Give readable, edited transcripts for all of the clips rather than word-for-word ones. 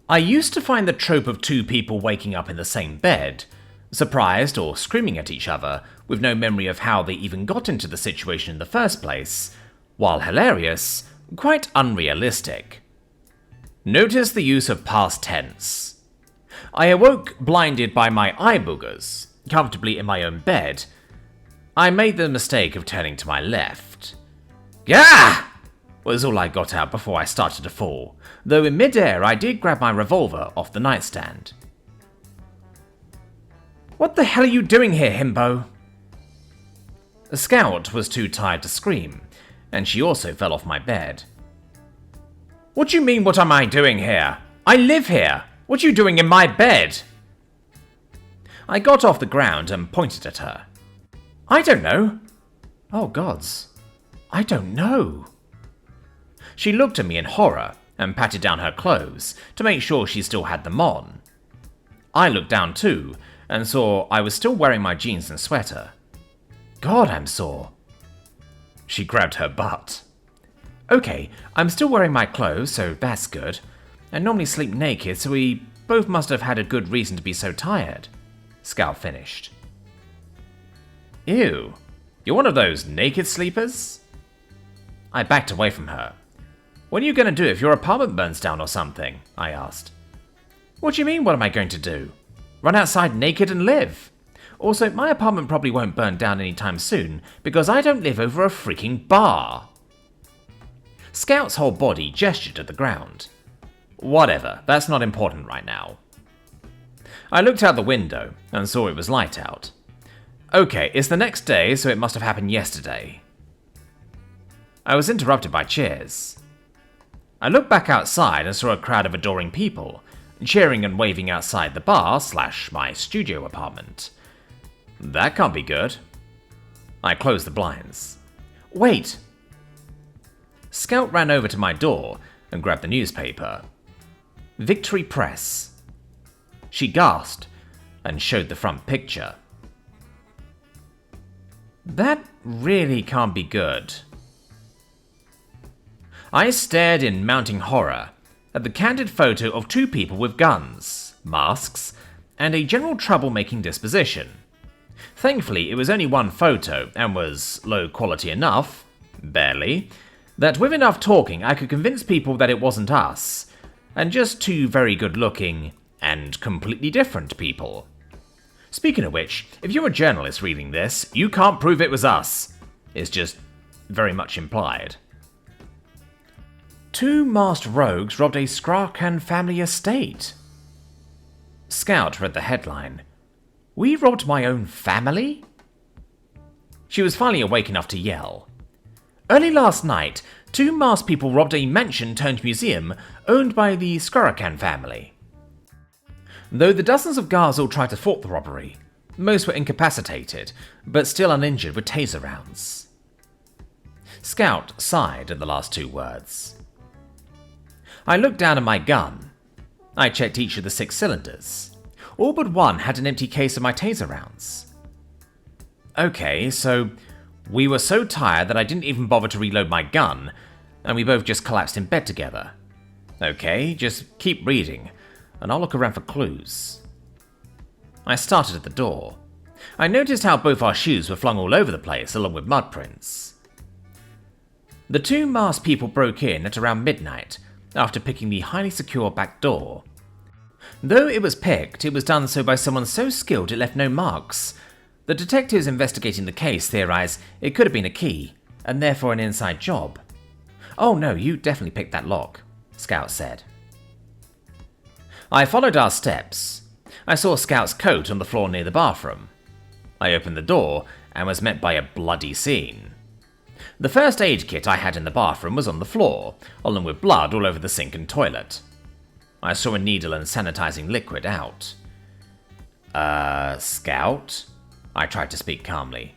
I used to find the trope of two people waking up in the same bed, surprised or screaming at each other, with no memory of how they even got into the situation in the first place, while hilarious, quite unrealistic. Notice the use of past tense. I awoke blinded by my eye boogers, comfortably in my own bed. I made the mistake of turning to my left. Gah! Was all I got out before I started to fall, though in mid-air I did grab my revolver off the nightstand. What the hell are you doing here, himbo? The Scout was too tired to scream, and she also fell off my bed. What do you mean, what am I doing here? I live here! What are you doing in my bed? I got off the ground and pointed at her. I don't know. Oh gods. I don't know. She looked at me in horror and patted down her clothes to make sure she still had them on. I looked down too and saw I was still wearing my jeans and sweater. God, I'm sore. She grabbed her butt. Okay, I'm still wearing my clothes, so that's good. I normally sleep naked, so we both must have had a good reason to be so tired. Scout finished. Ew, you're one of those naked sleepers? I backed away from her. What are you going to do if your apartment burns down or something? I asked. What do you mean, what am I going to do? Run outside naked and live? Also, my apartment probably won't burn down anytime soon, because I don't live over a freaking bar. Scout's whole body gestured at the ground. Whatever, that's not important right now. I looked out the window and saw it was light out. Okay, it's the next day, so it must have happened yesterday. I was interrupted by cheers. I looked back outside and saw a crowd of adoring people, cheering and waving outside the bar / my studio apartment. That can't be good. I closed the blinds. Wait! Scout ran over to my door and grabbed the newspaper. Victory Press. She gasped and showed the front picture. That really can't be good. I stared in mounting horror at the candid photo of two people with guns, masks, and a general troublemaking disposition. Thankfully, it was only one photo and was low quality enough, barely, that with enough talking I could convince people that it wasn't us, and just two very good-looking and completely different people. Speaking of which, if you're a journalist reading this, you can't prove it was us. It's just very much implied. Two masked rogues robbed a Skrakan family estate. Scout read the headline. We robbed my own family? She was finally awake enough to yell. Early last night, two masked people robbed a mansion-turned-museum owned by the Skrakan family. Though the dozens of guards all tried to thwart the robbery, most were incapacitated, but still uninjured with taser rounds. Scout sighed at the last two words. I looked down at my gun. I checked each of the 6 cylinders. All but one had an empty case of my taser rounds. Okay, so we were so tired that I didn't even bother to reload my gun, and we both just collapsed in bed together. Okay, just keep reading, and I'll look around for clues. I started at the door. I noticed how both our shoes were flung all over the place, along with mud prints. The two masked people broke in at around midnight, after picking the highly secure back door. Though it was picked, it was done so by someone so skilled it left no marks. The detectives investigating the case theorize it could have been a key, and therefore an inside job. Oh no, you definitely picked that lock, Scout said. I followed our steps. I saw Scout's coat on the floor near the bathroom. I opened the door and was met by a bloody scene. The first aid kit I had in the bathroom was on the floor, along with blood all over the sink and toilet. I saw a needle and sanitizing liquid out. Scout? I tried to speak calmly.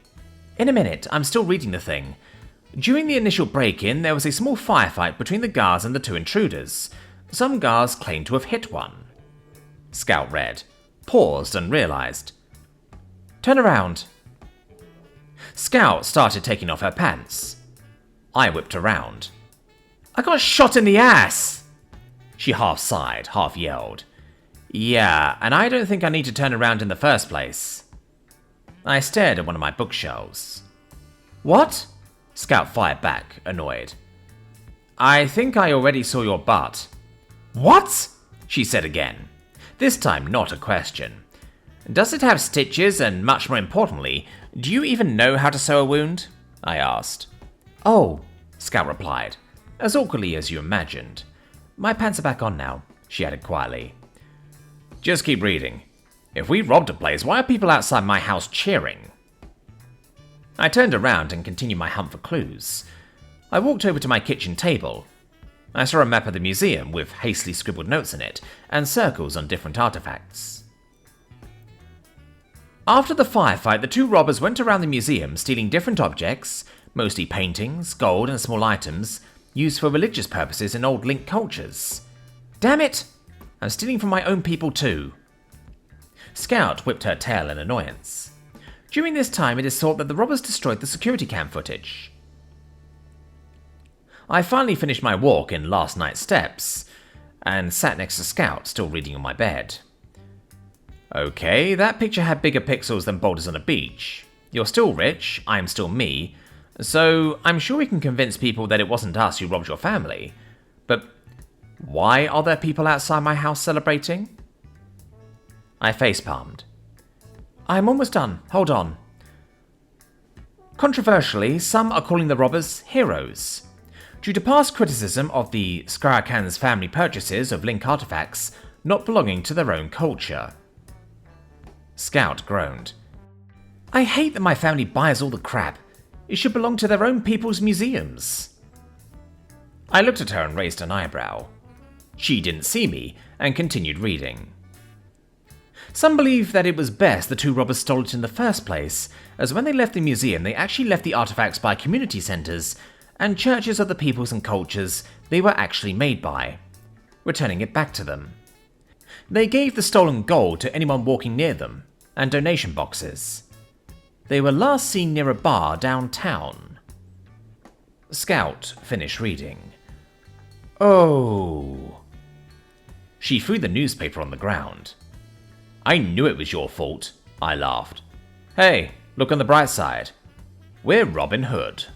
In a minute, I'm still reading the thing. During the initial break-in, there was a small firefight between the guards and the two intruders. Some guards claimed to have hit one. Scout read, paused and realized. Turn around. Scout started taking off her pants. I whipped around. I got shot in the ass! She half sighed, half yelled. Yeah, and I don't think I need to turn around in the first place. I stared at one of my bookshelves. What? Scout fired back, annoyed. I think I already saw your butt. What? She said again. This time not a question. Does it have stitches, and much more importantly, do you even know how to sew a wound? I asked. Oh, Scout replied, as awkwardly as you imagined. My pants are back on now, she added quietly. Just keep reading. If we robbed a place, why are people outside my house cheering? I turned around and continued my hunt for clues. I walked over to my kitchen table. I saw a map of the museum with hastily scribbled notes in it and circles on different artifacts. After the firefight, the two robbers went around the museum stealing different objects, mostly paintings, gold, and small items used for religious purposes in old Link cultures. Damn it! I'm stealing from my own people too. Scout whipped her tail in annoyance. During this time, it is thought that the robbers destroyed the security cam footage. I finally finished my walk in last night's steps, and sat next to Scout, still reading on my bed. Okay, that picture had bigger pixels than boulders on a beach. You're still rich, I'm still me, so I'm sure we can convince people that it wasn't us who robbed your family. But why are there people outside my house celebrating? I facepalmed. I'm almost done, hold on. Controversially, some are calling the robbers heroes. Due to past criticism of the Skrakan's family purchases of Link artifacts not belonging to their own culture. Scout groaned. I hate that my family buys all the crap. It should belong to their own people's museums. I looked at her and raised an eyebrow. She didn't see me and continued reading. Some believe that it was best the two robbers stole it in the first place, as when they left the museum they actually left the artifacts by community centres and churches of the peoples and cultures they were actually made by, returning it back to them. They gave the stolen gold to anyone walking near them, and donation boxes. They were last seen near a bar downtown. Scout finished reading. Oh. She threw the newspaper on the ground. I knew it was your fault, I laughed. Hey, look on the bright side. We're Robin Hood.